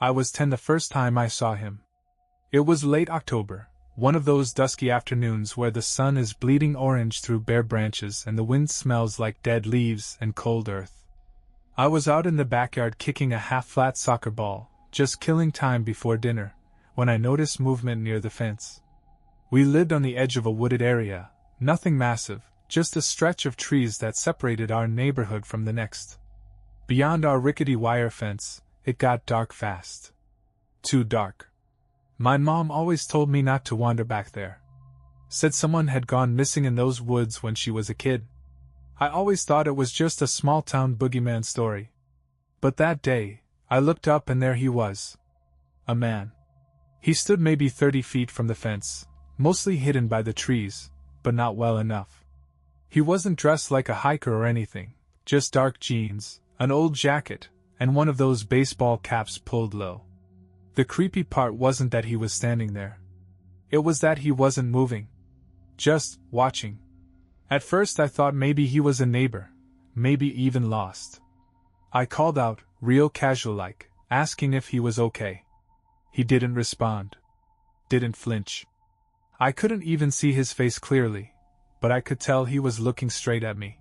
I was 10 the first time I saw him. It was late October, one of those dusky afternoons where the sun is bleeding orange through bare branches and the wind smells like dead leaves and cold earth. I was out in the backyard kicking a half-flat soccer ball, just killing time before dinner, when I noticed movement near the fence. We lived on the edge of a wooded area, nothing massive, just a stretch of trees that separated our neighborhood from the next. Beyond our rickety wire fence, it got dark fast. Too dark. My mom always told me not to wander back there. Said someone had gone missing in those woods when she was a kid. I always thought it was just a small-town boogeyman story. But that day, I looked up and there he was. A man. He stood maybe 30 feet from the fence, mostly hidden by the trees, but not well enough. He wasn't dressed like a hiker or anything, just dark jeans, an old jacket, and one of those baseball caps pulled low. The creepy part wasn't that he was standing there. It was that he wasn't moving. Just watching. At first I thought maybe he was a neighbor, maybe even lost. I called out, real casual-like, asking if he was okay. He didn't respond. Didn't flinch. I couldn't even see his face clearly, but I could tell he was looking straight at me.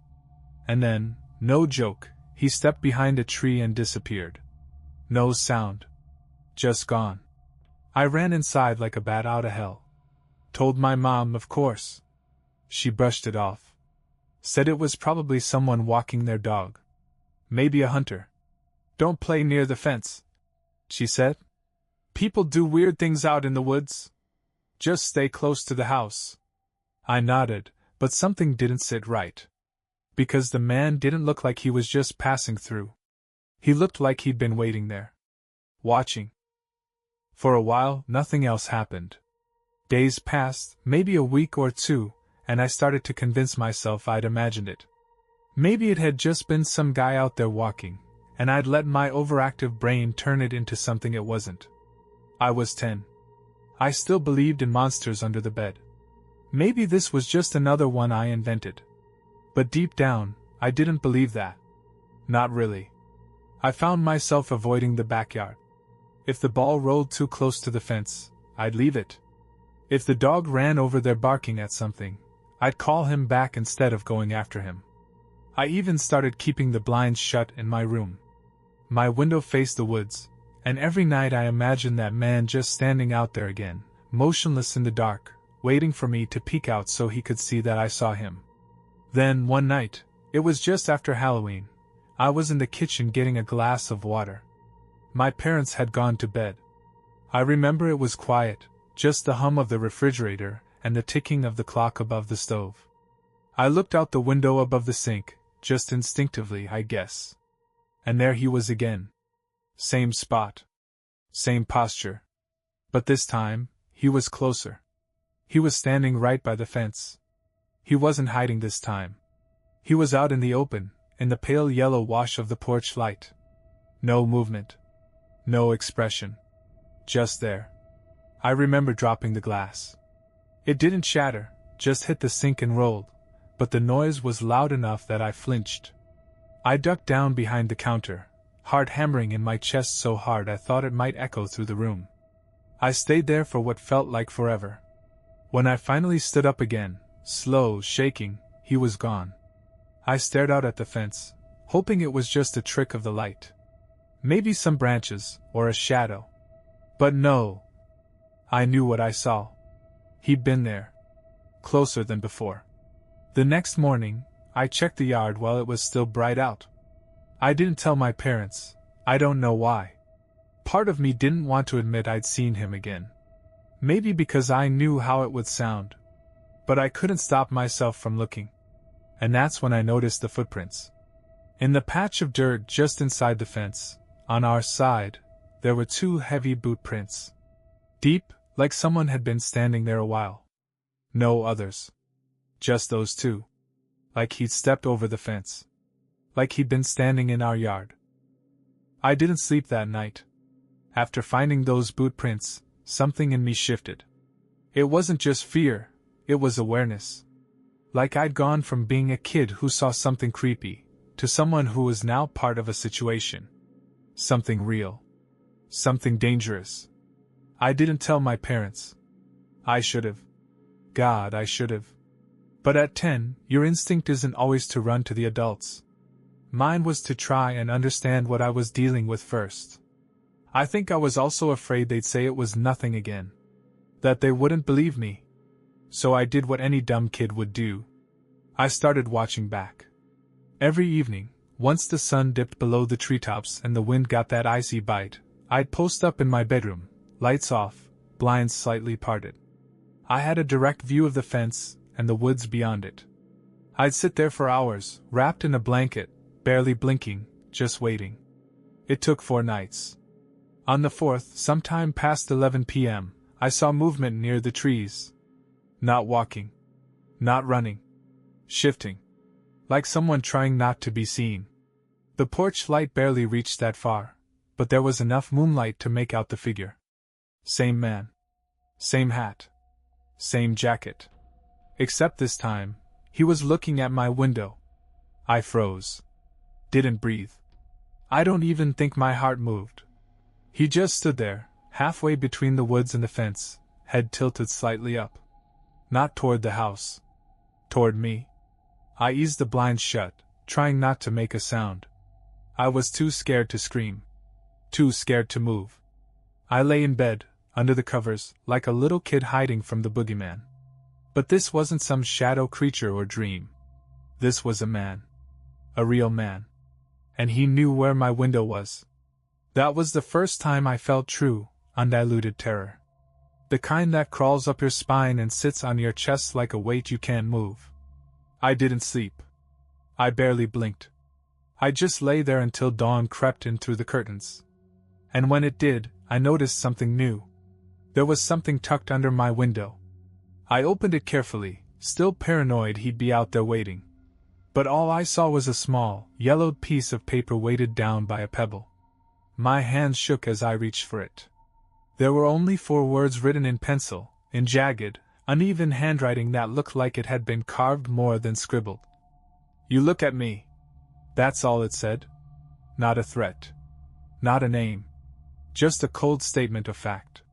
And then, no joke, he stepped behind a tree and disappeared. No sound. Just gone. I ran inside like a bat out of hell. Told my mom, of course. She brushed it off. Said it was probably someone walking their dog. Maybe a hunter. Don't play near the fence, she said. People do weird things out in the woods. Just stay close to the house. I nodded, but something didn't sit right. Because the man didn't look like he was just passing through. He looked like he'd been waiting there. Watching. For a while, nothing else happened. Days passed, maybe a week or two, and I started to convince myself I'd imagined it. Maybe it had just been some guy out there walking, and I'd let my overactive brain turn it into something it wasn't. I was 10. I still believed in monsters under the bed. Maybe this was just another one I invented. But deep down, I didn't believe that. Not really. I found myself avoiding the backyard. If the ball rolled too close to the fence, I'd leave it. If the dog ran over there barking at something, I'd call him back instead of going after him. I even started keeping the blinds shut in my room. My window faced the woods, and every night I imagined that man just standing out there again, motionless in the dark, waiting for me to peek out so he could see that I saw him. Then, one night, it was just after Halloween, I was in the kitchen getting a glass of water. My parents had gone to bed. I remember it was quiet, just the hum of the refrigerator and the ticking of the clock above the stove. I looked out the window above the sink, just instinctively, I guess. And there he was again. Same spot. Same posture. But this time, he was closer. He was standing right by the fence. He wasn't hiding this time. He was out in the open, in the pale yellow wash of the porch light. No movement. No expression. Just there. I remember dropping the glass. It didn't shatter, just hit the sink and rolled, but the noise was loud enough that I flinched. I ducked down behind the counter, heart hammering in my chest so hard I thought it might echo through the room. I stayed there for what felt like forever. When I finally stood up again, slow, shaking, he was gone. I stared out at the fence, hoping it was just a trick of the light. Maybe some branches, or a shadow. But no. I knew what I saw. He'd been there. Closer than before. The next morning, I checked the yard while it was still bright out. I didn't tell my parents. I don't know why. Part of me didn't want to admit I'd seen him again. Maybe because I knew how it would sound. But I couldn't stop myself from looking. And that's when I noticed the footprints. In the patch of dirt just inside the fence, on our side, there were 2 heavy boot prints. Deep, like someone had been standing there a while. No others. Just those 2. Like he'd stepped over the fence. Like he'd been standing in our yard. I didn't sleep that night. After finding those boot prints, something in me shifted. It wasn't just fear, it was awareness. Like I'd gone from being a kid who saw something creepy, to someone who was now part of a situation. Something real. Something dangerous. I didn't tell my parents. I should've. God, I should've. But at 10, your instinct isn't always to run to the adults. Mine was to try and understand what I was dealing with first. I think I was also afraid they'd say it was nothing again. That they wouldn't believe me. So I did what any dumb kid would do. I started watching back. Every evening, once the sun dipped below the treetops and the wind got that icy bite, I'd post up in my bedroom, lights off, blinds slightly parted. I had a direct view of the fence and the woods beyond it. I'd sit there for hours, wrapped in a blanket, barely blinking, just waiting. It took 4 nights. On the 4th, sometime past 11 p.m., I saw movement near the trees. Not walking. Not running. Shifting. Like someone trying not to be seen. The porch light barely reached that far, but there was enough moonlight to make out the figure. Same man. Same hat. Same jacket. Except this time, he was looking at my window. I froze. Didn't breathe. I don't even think my heart moved. He just stood there, halfway between the woods and the fence, head tilted slightly up. Not toward the house. Toward me. I eased the blinds shut, trying not to make a sound. I was too scared to scream. Too scared to move. I lay in bed, under the covers, like a little kid hiding from the boogeyman. But this wasn't some shadow creature or dream. This was a man. A real man. And he knew where my window was. That was the first time I felt true, undiluted terror. The kind that crawls up your spine and sits on your chest like a weight you can't move. I didn't sleep. I barely blinked. I just lay there until dawn crept in through the curtains. And when it did, I noticed something new. There was something tucked under my window. I opened it carefully, still paranoid he'd be out there waiting. But all I saw was a small, yellowed piece of paper weighted down by a pebble. My hands shook as I reached for it. There were only 4 words written in pencil, in jagged, uneven handwriting that looked like it had been carved more than scribbled. You look at me. That's all it said. Not a threat. Not a name. Just a cold statement of fact.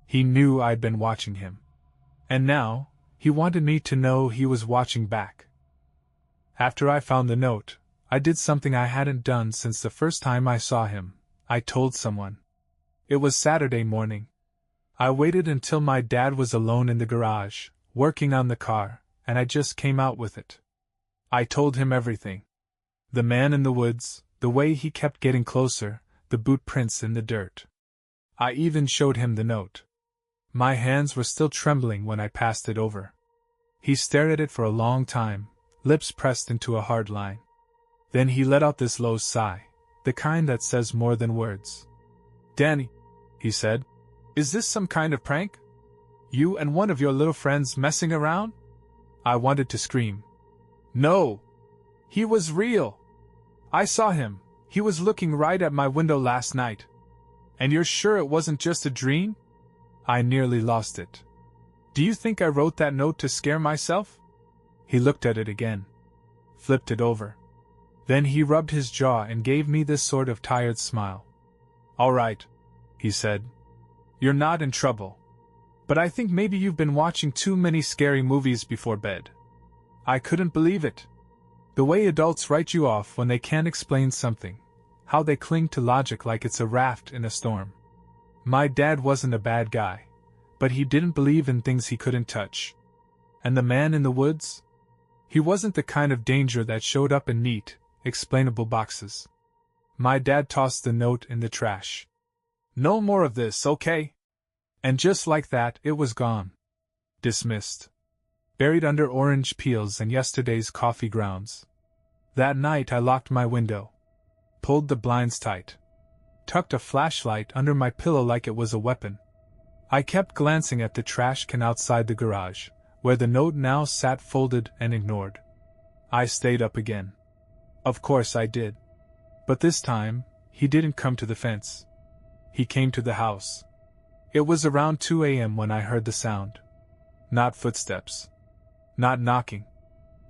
He knew I'd been watching him. And now, he wanted me to know he was watching back. After I found the note, I did something I hadn't done since the first time I saw him. I told someone. It was Saturday morning. I waited until my dad was alone in the garage, working on the car, and I just came out with it. I told him everything. The man in the woods, the way he kept getting closer, the boot prints in the dirt. I even showed him the note. My hands were still trembling when I passed it over. He stared at it for a long time, lips pressed into a hard line. Then he let out this low sigh, the kind that says more than words. Danny, he said, is this some kind of prank? You and one of your little friends messing around? I wanted to scream. No! He was real! I saw him. He was looking right at my window last night. And you're sure it wasn't just a dream? I nearly lost it. Do you think I wrote that note to scare myself? He looked at it again. Flipped it over. Then he rubbed his jaw and gave me this sort of tired smile. All right, he said. You're not in trouble. But I think maybe you've been watching too many scary movies before bed. I couldn't believe it. The way adults write you off when they can't explain something. How they cling to logic like it's a raft in a storm. My dad wasn't a bad guy, but he didn't believe in things he couldn't touch. And the man in the woods? He wasn't the kind of danger that showed up in neat, explainable boxes. My dad tossed the note in the trash. No more of this, okay? And just like that, it was gone. Dismissed. Buried under orange peels and yesterday's coffee grounds. That night I locked my window. Pulled the blinds tight. Tucked a flashlight under my pillow like it was a weapon. I kept glancing at the trash can outside the garage, where the note now sat folded and ignored. I stayed up again. Of course I did. But this time, he didn't come to the fence. He came to the house. It was around 2 a.m. when I heard the sound. Not footsteps. Not knocking.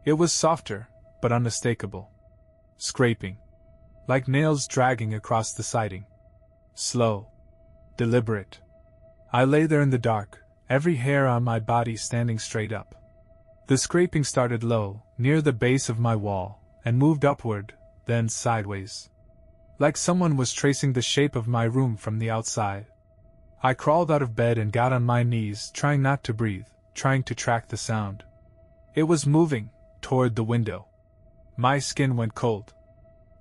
It was softer, but unmistakable. Scraping. Like nails dragging across the siding. Slow. Deliberate. I lay there in the dark, every hair on my body standing straight up. The scraping started low, near the base of my wall, and moved upward, then sideways. Like someone was tracing the shape of my room from the outside. I crawled out of bed and got on my knees, trying not to breathe, trying to track the sound. It was moving, toward the window. My skin went cold.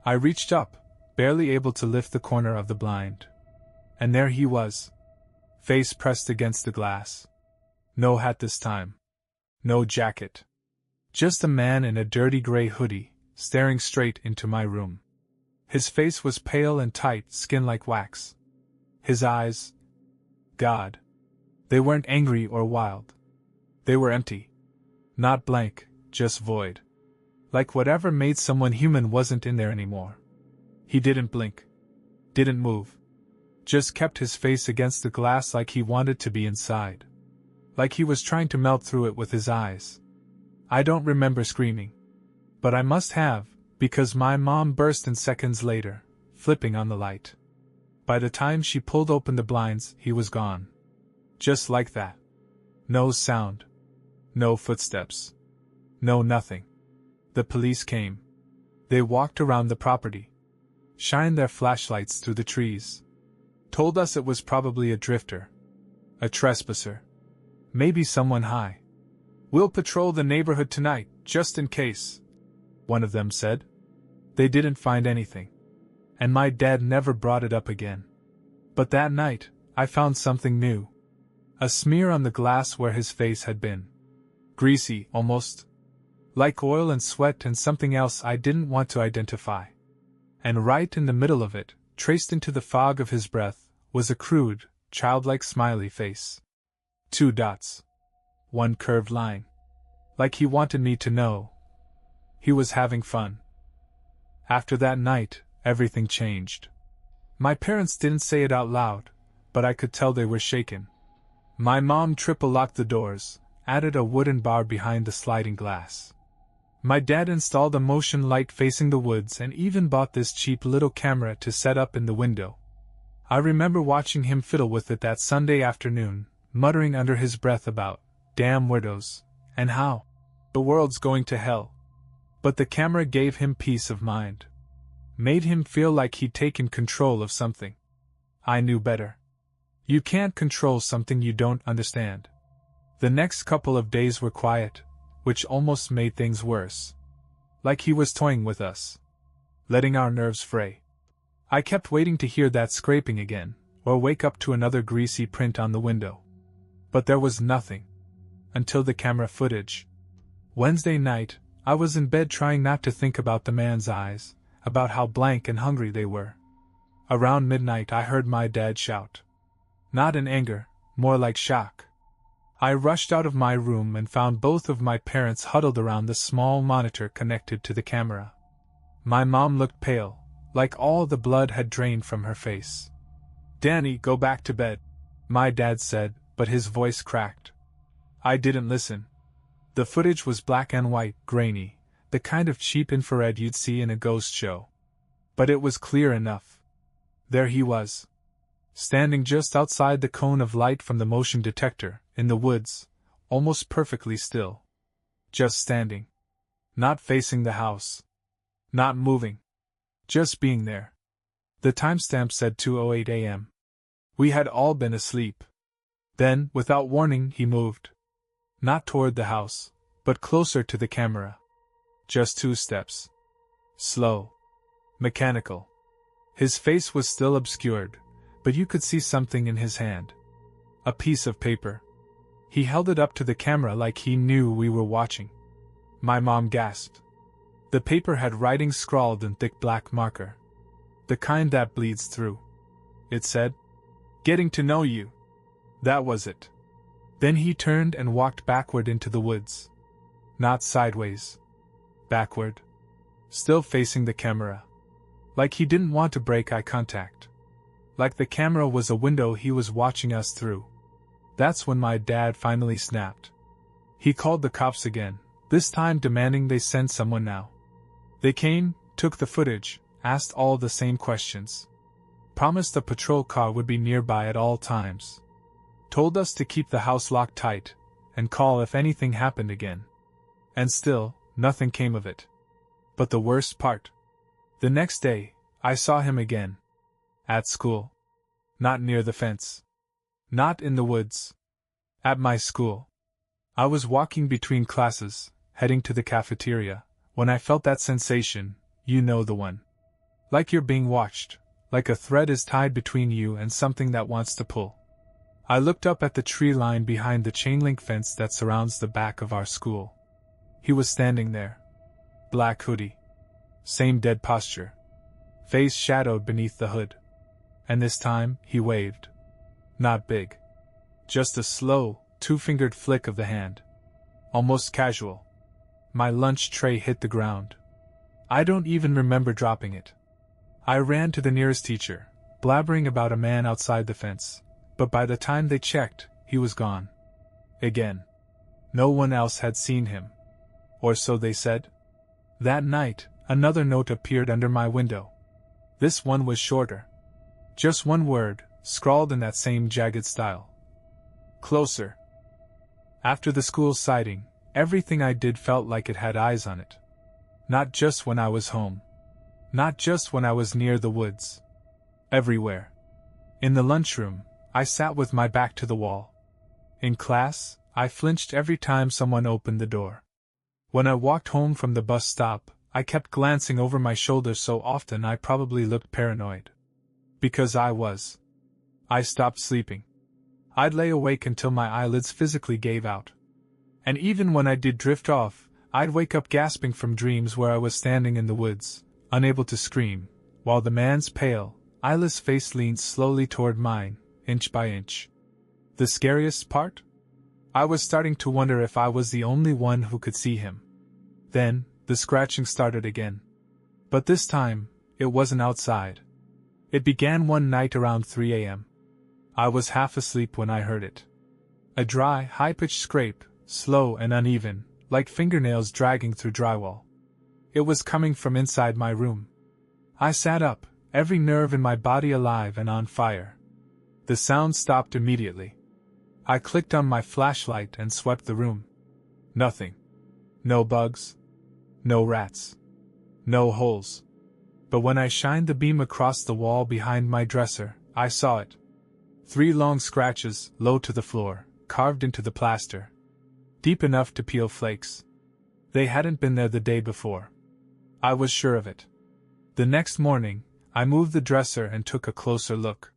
I reached up, barely able to lift the corner of the blind. And there he was. Face pressed against the glass. No hat this time. No jacket. Just a man in a dirty gray hoodie, staring straight into my room. His face was pale and tight, skin like wax. His eyes... God. They weren't angry or wild. They were empty. Not blank, just void. Like whatever made someone human wasn't in there anymore. He didn't blink. Didn't move. Just kept his face against the glass like he wanted to be inside. Like he was trying to melt through it with his eyes. I don't remember screaming. But I must have, because my mom burst in seconds later, flipping on the light. By the time she pulled open the blinds, he was gone. Just like that. No sound. No footsteps. No nothing. The police came. They walked around the property. Shined their flashlights through the trees. Told us it was probably a drifter. A trespasser. Maybe someone high. "We'll patrol the neighborhood tonight, just in case," one of them said. They didn't find anything. And my dad never brought it up again. But that night, I found something new. A smear on the glass where his face had been. Greasy, almost. Like oil and sweat and something else I didn't want to identify. And right in the middle of it, traced into the fog of his breath, was a crude, childlike smiley face. 2 dots. 1 curved line. Like he wanted me to know. He was having fun. After that night, everything changed. My parents didn't say it out loud, but I could tell they were shaken. My mom triple-locked the doors, added a wooden bar behind the sliding glass. My dad installed a motion light facing the woods and even bought this cheap little camera to set up in the window. I remember watching him fiddle with it that Sunday afternoon, muttering under his breath about damn weirdos, and how the world's going to hell. But the camera gave him peace of mind. Made him feel like he'd taken control of something. I knew better. You can't control something you don't understand. The next couple of days were quiet, which almost made things worse. Like he was toying with us. Letting our nerves fray. I kept waiting to hear that scraping again, or wake up to another greasy print on the window. But there was nothing. Until the camera footage. Wednesday night, I was in bed trying not to think about the man's eyes, about how blank and hungry they were. Around midnight I heard my dad shout. Not in anger, more like shock. I rushed out of my room and found both of my parents huddled around the small monitor connected to the camera. My mom looked pale, like all the blood had drained from her face. "Danny, go back to bed," my dad said, but his voice cracked. I didn't listen. The footage was black and white, grainy, the kind of cheap infrared you'd see in a ghost show. But it was clear enough. There he was. Standing just outside the cone of light from the motion detector, in the woods, almost perfectly still. Just standing. Not facing the house. Not moving. Just being there. The timestamp said 2:08 a.m. We had all been asleep. Then, without warning, he moved. Not toward the house, but closer to the camera. Just 2 steps. Slow. Mechanical. His face was still obscured, but you could see something in his hand. A piece of paper. He held it up to the camera like he knew we were watching. My mom gasped. The paper had writing scrawled in thick black marker. The kind that bleeds through. It said, "Getting to know you." That was it. Then he turned and walked backward into the woods. Not sideways. Backward. Still facing the camera. Like he didn't want to break eye contact. Like the camera was a window he was watching us through. That's when my dad finally snapped. He called the cops again, this time demanding they send someone now. They came, took the footage, asked all the same questions. promised a patrol car would be nearby at all times. Told us to keep the house locked tight, and call if anything happened again. And still, nothing came of it. But the worst part. The next day, I saw him again. At school. Not near the fence. Not in the woods. At my school. I was walking between classes, heading to the cafeteria, when I felt that sensation, you know the one. Like you're being watched, like a thread is tied between you and something that wants to pull. I looked up at the tree line behind the chain-link fence that surrounds the back of our school. He was standing there. Black hoodie. Same dead posture. Face shadowed beneath the hood. And this time, he waved. Not big. Just a slow, two-fingered flick of the hand. Almost casual. My lunch tray hit the ground. I don't even remember dropping it. I ran to the nearest teacher, blabbering about a man outside the fence, but by the time they checked, he was gone. Again. No one else had seen him. Or so they said. That night, another note appeared under my window. This one was shorter. Just one word, scrawled in that same jagged style. Closer. After the school sighting, everything I did felt like it had eyes on it. Not just when I was home. Not just when I was near the woods. Everywhere. In the lunchroom, I sat with my back to the wall. In class, I flinched every time someone opened the door. When I walked home from the bus stop, I kept glancing over my shoulder so often I probably looked paranoid. Because I was. I stopped sleeping. I'd lay awake until my eyelids physically gave out. And even when I did drift off, I'd wake up gasping from dreams where I was standing in the woods, unable to scream, while the man's pale, eyeless face leaned slowly toward mine, inch by inch. The scariest part? I was starting to wonder if I was the only one who could see him. Then, the scratching started again. But this time, it wasn't outside. It began one night around 3 a.m. I was half asleep when I heard it. A dry, high-pitched scrape, slow and uneven, like fingernails dragging through drywall. It was coming from inside my room. I sat up, every nerve in my body alive and on fire. The sound stopped immediately. I clicked on my flashlight and swept the room. Nothing. No bugs. No rats. No holes. But when I shined the beam across the wall behind my dresser, I saw it. 3 long scratches, low to the floor, carved into the plaster. Deep enough to peel flakes. They hadn't been there the day before. I was sure of it. The next morning, I moved the dresser and took a closer look.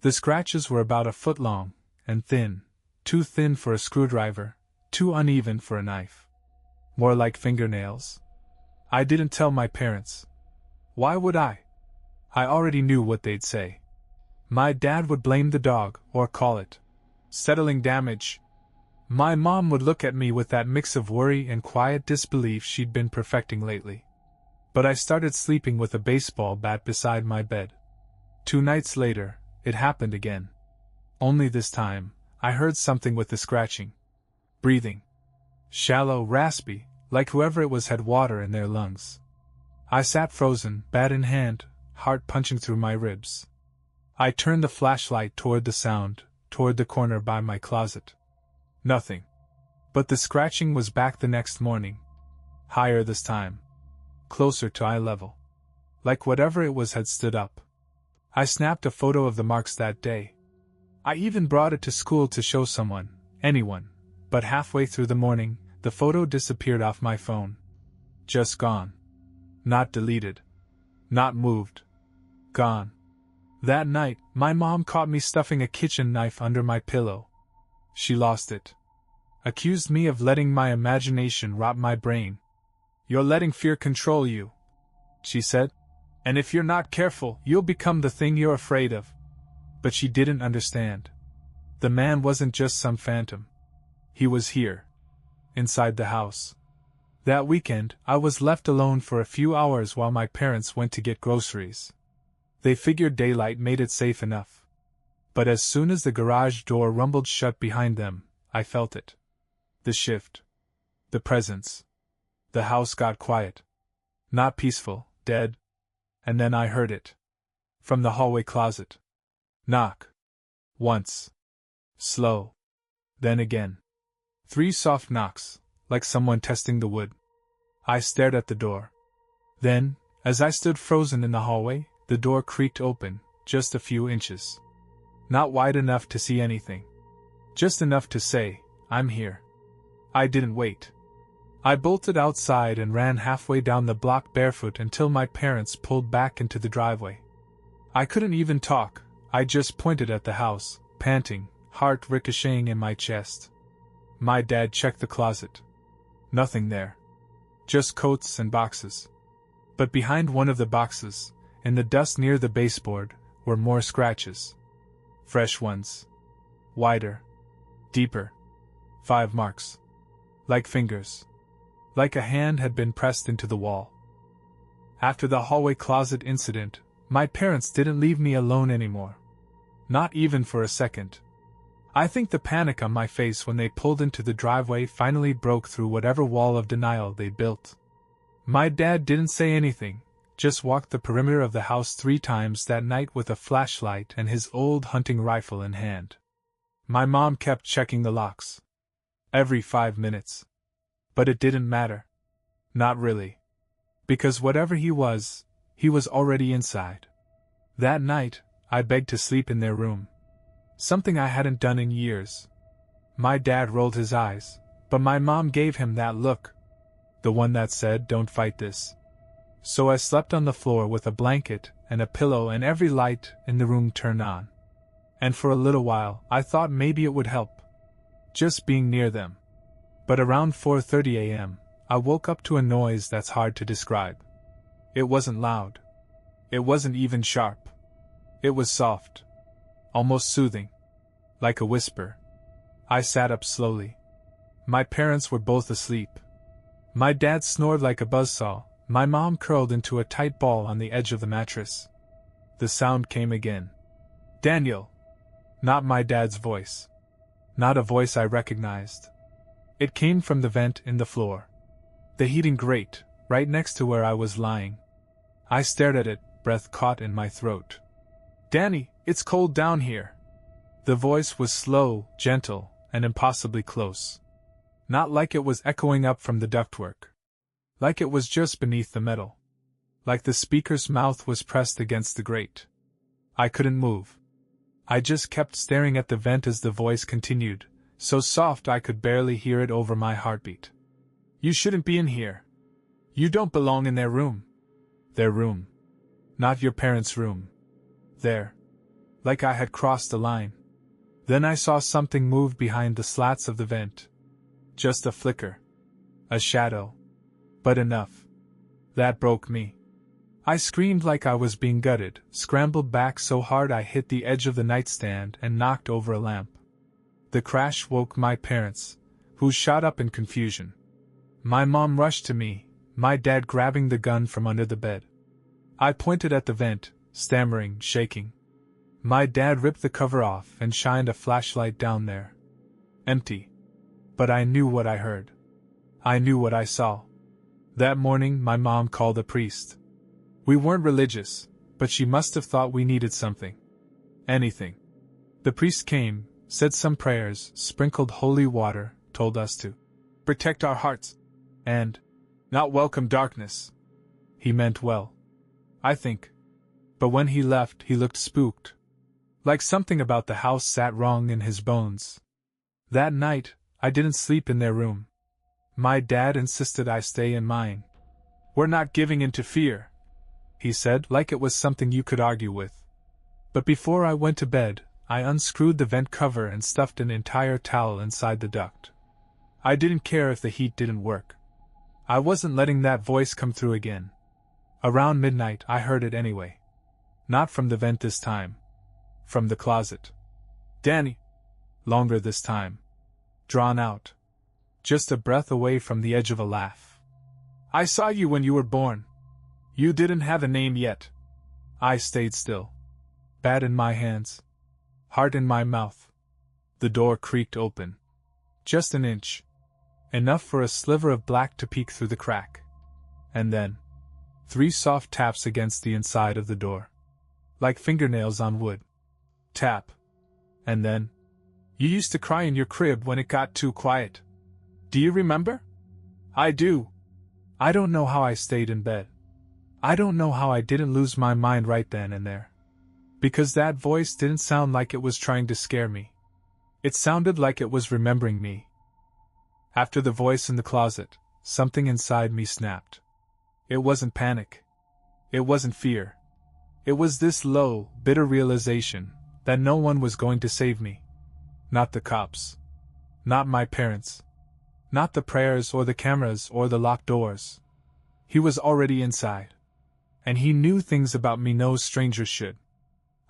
The scratches were about 1 foot long, and thin, too thin for a screwdriver, too uneven for a knife. More like fingernails. I didn't tell my parents. Why would I? I already knew what they'd say. My dad would blame the dog, or call it settling damage. My mom would look at me with that mix of worry and quiet disbelief she'd been perfecting lately. But I started sleeping with a baseball bat beside my bed. 2 nights later, it happened again. Only this time, I heard something with the scratching. Breathing. Shallow, raspy, like whoever it was had water in their lungs. I sat frozen, bat in hand, heart punching through my ribs. I turned the flashlight toward the sound, toward the corner by my closet. Nothing. But the scratching was back the next morning. Higher this time. Closer to eye level. Like whatever it was had stood up. I snapped a photo of the marks that day. I even brought it to school to show someone, anyone, but halfway through the morning, the photo disappeared off my phone. Just gone. Not deleted. Not moved. Gone. That night, my mom caught me stuffing a kitchen knife under my pillow. She lost it. Accused me of letting my imagination rot my brain. "You're letting fear control you," she said. "And if you're not careful, you'll become the thing you're afraid of." But she didn't understand. The man wasn't just some phantom. He was here. Inside the house. That weekend, I was left alone for a few hours while my parents went to get groceries. They figured daylight made it safe enough. But as soon as the garage door rumbled shut behind them, I felt it. The shift. The presence. The house got quiet. Not peaceful, dead. And then I heard it. From the hallway closet. Knock. Once. Slow. Then again. 3 soft knocks, like someone testing the wood. I stared at the door. Then, as I stood frozen in the hallway, the door creaked open, just a few inches. Not wide enough to see anything. Just enough to say, "I'm here." I didn't wait. I bolted outside and ran halfway down the block barefoot until my parents pulled back into the driveway. I couldn't even talk, I just pointed at the house, panting, heart ricocheting in my chest. My dad checked the closet. Nothing there. Just coats and boxes. But behind one of the boxes, in the dust near the baseboard, were more scratches. Fresh ones. Wider. Deeper. 5 marks. Like fingers. Like a hand had been pressed into the wall. After the hallway closet incident, my parents didn't leave me alone anymore. Not even for a second. I think the panic on my face when they pulled into the driveway finally broke through whatever wall of denial they built. My dad didn't say anything, just walked the perimeter of the house 3 times that night with a flashlight and his old hunting rifle in hand. My mom kept checking the locks. Every 5 minutes. But it didn't matter. Not really. Because whatever he was already inside. That night, I begged to sleep in their room. Something I hadn't done in years. My dad rolled his eyes, but my mom gave him that look. The one that said, "Don't fight this." So I slept on the floor with a blanket and a pillow and every light in the room turned on. And for a little while, I thought maybe it would help. Just being near them. But around 4:30 a.m., I woke up to a noise that's hard to describe. It wasn't loud. It wasn't even sharp. It was soft. Almost soothing. Like a whisper. I sat up slowly. My parents were both asleep. My dad snored like a buzzsaw, my mom curled into a tight ball on the edge of the mattress. The sound came again. "Daniel!" Not my dad's voice. Not a voice I recognized. It came from the vent in the floor. The heating grate, right next to where I was lying. I stared at it, breath caught in my throat. "Danny, it's cold down here." The voice was slow, gentle, and impossibly close. Not like it was echoing up from the ductwork. Like it was just beneath the metal. Like the speaker's mouth was pressed against the grate. I couldn't move. I just kept staring at the vent as the voice continued, so soft I could barely hear it over my heartbeat. "You shouldn't be in here. You don't belong in their room." Their room. Not your parents' room. There. Like I had crossed the line. Then I saw something move behind the slats of the vent. Just a flicker. A shadow. But enough. That broke me. I screamed like I was being gutted, scrambled back so hard I hit the edge of the nightstand and knocked over a lamp. The crash woke my parents, who shot up in confusion. My mom rushed to me, my dad grabbing the gun from under the bed. I pointed at the vent, stammering, shaking. My dad ripped the cover off and shined a flashlight down there. Empty. But I knew what I heard. I knew what I saw. That morning my mom called a priest. We weren't religious, but she must have thought we needed something. Anything. The priest came, said some prayers, sprinkled holy water, told us to protect our hearts, and not welcome darkness. He meant well. I think. But when he left, he looked spooked. Like something about the house sat wrong in his bones. That night, I didn't sleep in their room. My dad insisted I stay in mine. "We're not giving in to fear," he said, like it was something you could argue with. But before I went to bed, I unscrewed the vent cover and stuffed an entire towel inside the duct. I didn't care if the heat didn't work. I wasn't letting that voice come through again. Around midnight, I heard it anyway. Not from the vent this time. From the closet. "Danny." Longer this time. Drawn out. Just a breath away from the edge of a laugh. "I saw you when you were born. You didn't have a name yet." I stayed still. Bat in my hands. Heart in my mouth. The door creaked open. Just an inch. Enough for a sliver of black to peek through the crack. And then 3 soft taps against the inside of the door. like fingernails on wood. Tap. And then, you used to cry in your crib when it got too quiet. Do you remember? I do. I don't know how I stayed in bed. I don't know how I didn't lose my mind right then and there. Because that voice didn't sound like it was trying to scare me. It sounded like it was remembering me. After the voice in the closet, something inside me snapped. It wasn't panic. It wasn't fear. It was this low, bitter realization that no one was going to save me. Not the cops. Not my parents. Not the prayers or the cameras or the locked doors. He was already inside. And he knew things about me no stranger should.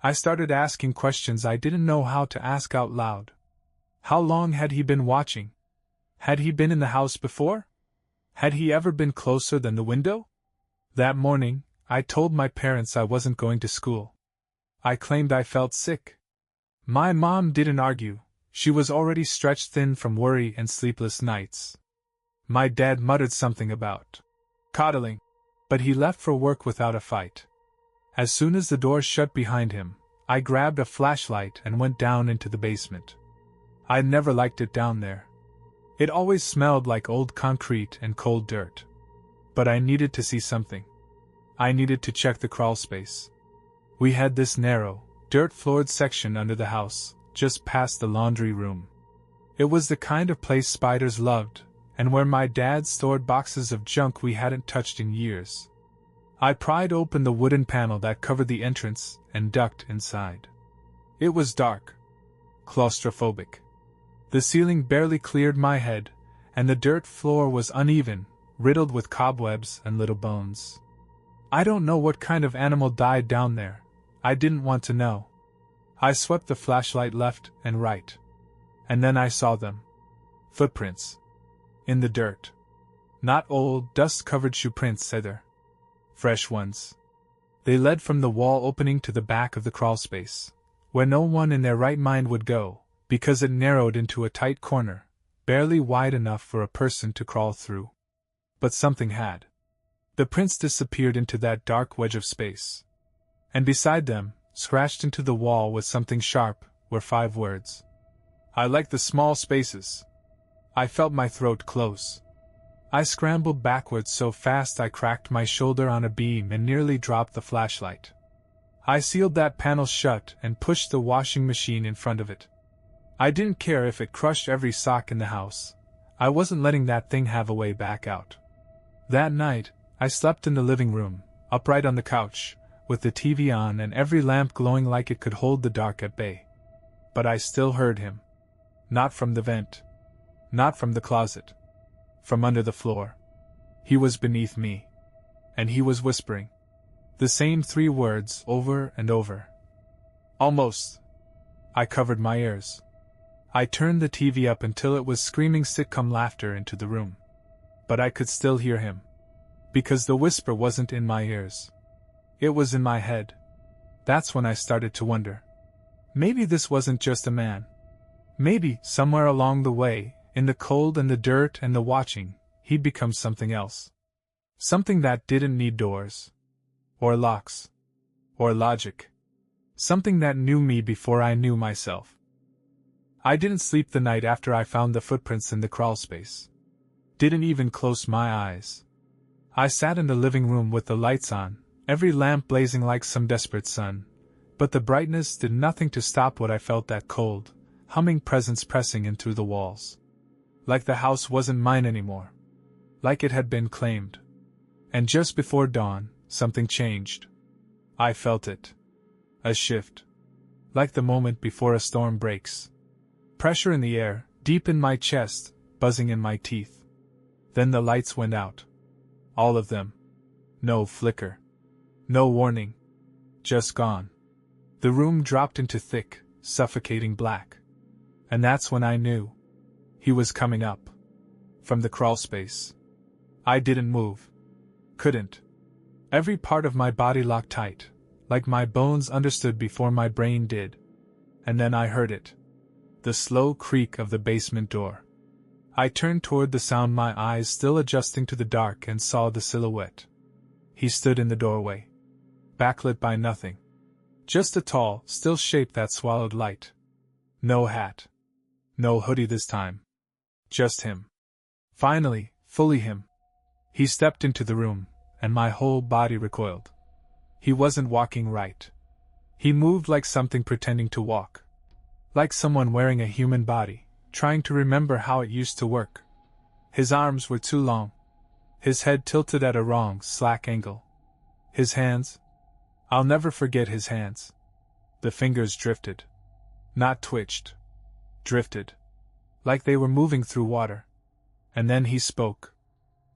I started asking questions I didn't know how to ask out loud. How long had he been watching? Had he been in the house before? Had he ever been closer than the window? That morning, I told my parents I wasn't going to school. I claimed I felt sick. My mom didn't argue. She was already stretched thin from worry and sleepless nights. My dad muttered something about coddling, but he left for work without a fight. As soon as the door shut behind him, I grabbed a flashlight and went down into the basement. I never liked it down there. It always smelled like old concrete and cold dirt. But I needed to see something. I needed to check the crawl space. We had this narrow, dirt-floored section under the house, just past the laundry room. It was the kind of place spiders loved, and where my dad stored boxes of junk we hadn't touched in years. I pried open the wooden panel that covered the entrance and ducked inside. It was dark. Claustrophobic. The ceiling barely cleared my head, and the dirt floor was uneven, riddled with cobwebs and little bones. I don't know what kind of animal died down there. I didn't want to know. I swept the flashlight left and right. And then I saw them. Footprints. In the dirt. Not old, dust-covered shoe prints either. Fresh ones. They led from the wall opening to the back of the crawlspace, where no one in their right mind would go, because it narrowed into a tight corner, barely wide enough for a person to crawl through. But something had. The prints disappeared into that dark wedge of space. And beside them, scratched into the wall with something sharp, were 5 words. I like the small spaces. I felt my throat close. I scrambled backwards so fast I cracked my shoulder on a beam and nearly dropped the flashlight. I sealed that panel shut and pushed the washing machine in front of it. I didn't care if it crushed every sock in the house. I wasn't letting that thing have a way back out. That night, I slept in the living room, upright on the couch, with the TV on and every lamp glowing like it could hold the dark at bay. But I still heard him. Not from the vent. Not from the closet. From under the floor. He was beneath me. And he was whispering. The same 3 words over and over. Almost. I covered my ears. I turned the TV up until it was screaming sitcom laughter into the room. But I could still hear him. Because the whisper wasn't in my ears. It was in my head. That's when I started to wonder. Maybe this wasn't just a man. Maybe, somewhere along the way, in the cold and the dirt and the watching, he'd become something else. Something that didn't need doors. Or locks. Or logic. Something that knew me before I knew myself. I didn't sleep the night after I found the footprints in the crawlspace. Didn't even close my eyes. I sat in the living room with the lights on, every lamp blazing like some desperate sun, but the brightness did nothing to stop what I felt, that cold, humming presence pressing in through the walls. Like the house wasn't mine anymore. Like it had been claimed. And just before dawn, something changed. I felt it. A shift. Like the moment before a storm breaks. Pressure in the air, deep in my chest, buzzing in my teeth. Then the lights went out. All of them. No flicker. No warning. Just gone. The room dropped into thick, suffocating black. And that's when I knew. He was coming up. From the crawlspace. I didn't move. Couldn't. Every part of my body locked tight, like my bones understood before my brain did. And then I heard it. The slow creak of the basement door. I turned toward the sound, my eyes still adjusting to the dark, and saw the silhouette. He stood in the doorway. Backlit by nothing. Just a tall, still shape that swallowed light. No hat. No hoodie this time. Just him. Finally, fully him. He stepped into the room, and my whole body recoiled. He wasn't walking right. He moved like something pretending to walk. Like someone wearing a human body, trying to remember how it used to work. His arms were too long. His head tilted at a wrong, slack angle. His hands? I'll never forget his hands. The fingers drifted. Not twitched. Drifted. Like they were moving through water. And then he spoke.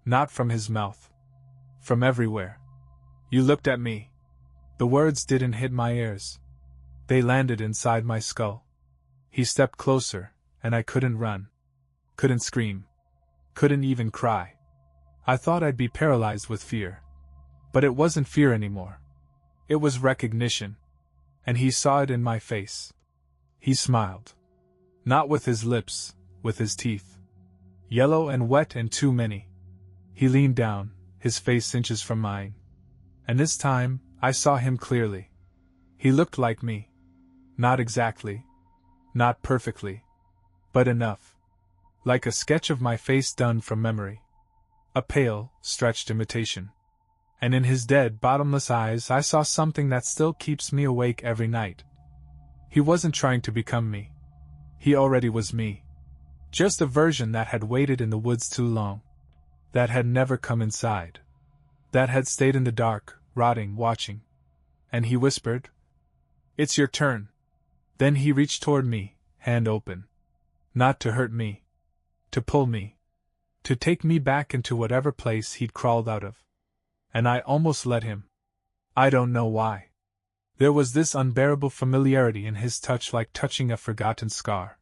Not from his mouth. From everywhere. You looked at me. The words didn't hit my ears. They landed inside my skull. He stepped closer, and I couldn't run. Couldn't scream. Couldn't even cry. I thought I'd be paralyzed with fear. But it wasn't fear anymore. It was recognition. And he saw it in my face. He smiled. Not with his lips, with his teeth. Yellow and wet and too many. He leaned down, his face inches from mine. And this time, I saw him clearly. He looked like me. Not exactly. Not perfectly. But enough. Like a sketch of my face done from memory. A pale, stretched imitation. And in his dead, bottomless eyes I saw something that still keeps me awake every night. He wasn't trying to become me. He already was me. Just a version that had waited in the woods too long. That had never come inside. That had stayed in the dark, rotting, watching. And he whispered, "It's your turn." Then he reached toward me, hand open. Not to hurt me. To pull me. To take me back into whatever place he'd crawled out of. And I almost let him. I don't know why. There was this unbearable familiarity in his touch, like touching a forgotten scar.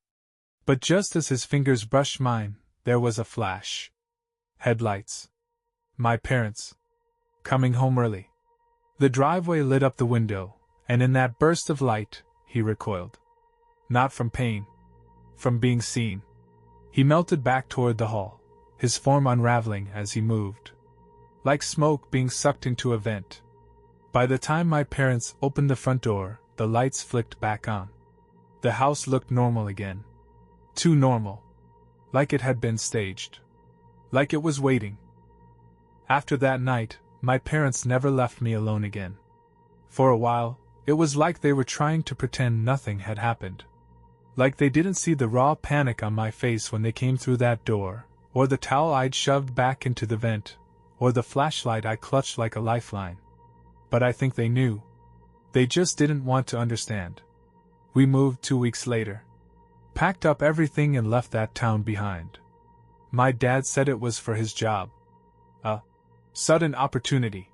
But just as his fingers brushed mine, there was a flash. Headlights. My parents. Coming home early. The driveway lit up the window, and in that burst of light, he recoiled. Not from pain. From being seen. He melted back toward the hall, his form unraveling as he moved. Like smoke being sucked into a vent. By the time my parents opened the front door, the lights flicked back on. The house looked normal again. Too normal. Like it had been staged. Like it was waiting. After that night, my parents never left me alone again. For a while, it was like they were trying to pretend nothing had happened. Like they didn't see the raw panic on my face when they came through that door, or the towel I'd shoved back into the vent, or the flashlight I clutched like a lifeline. But I think they knew. They just didn't want to understand. We moved 2 weeks later. Packed up everything and left that town behind. My dad said it was for his job. A sudden opportunity.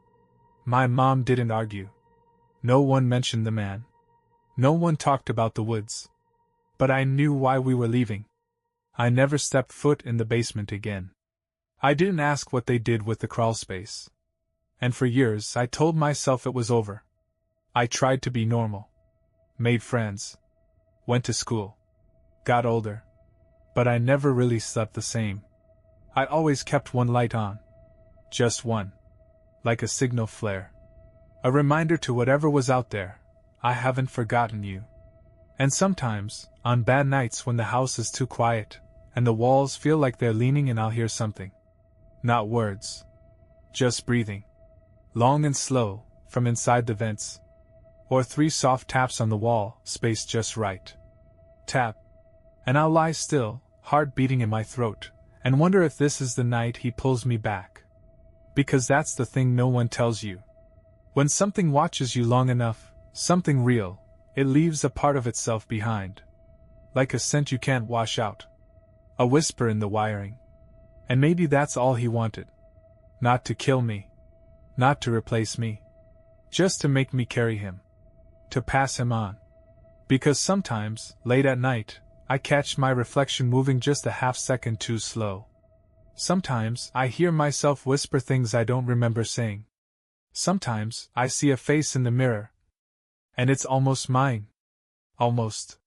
My mom didn't argue. No one mentioned the man. No one talked about the woods. But I knew why we were leaving. I never stepped foot in the basement again. I didn't ask what they did with the crawlspace. And for years I told myself it was over. I tried to be normal. Made friends. Went to school. Got older. But I never really slept the same. I always kept one light on. Just one. Like a signal flare. A reminder to whatever was out there, I haven't forgotten you. And sometimes, on bad nights when the house is too quiet, and the walls feel like they're leaning in, I'll hear something. Not words. Just breathing. Long and slow, from inside the vents. Or 3 soft taps on the wall, spaced just right. Tap. And I'll lie still, heart beating in my throat, and wonder if this is the night he pulls me back. Because that's the thing no one tells you. When something watches you long enough, something real, it leaves a part of itself behind. Like a scent you can't wash out. A whisper in the wiring. And maybe that's all he wanted. Not to kill me. Not to replace me. Just to make me carry him. To pass him on. Because sometimes, late at night, I catch my reflection moving just a half second too slow. Sometimes I hear myself whisper things I don't remember saying. Sometimes I see a face in the mirror. And it's almost mine. Almost.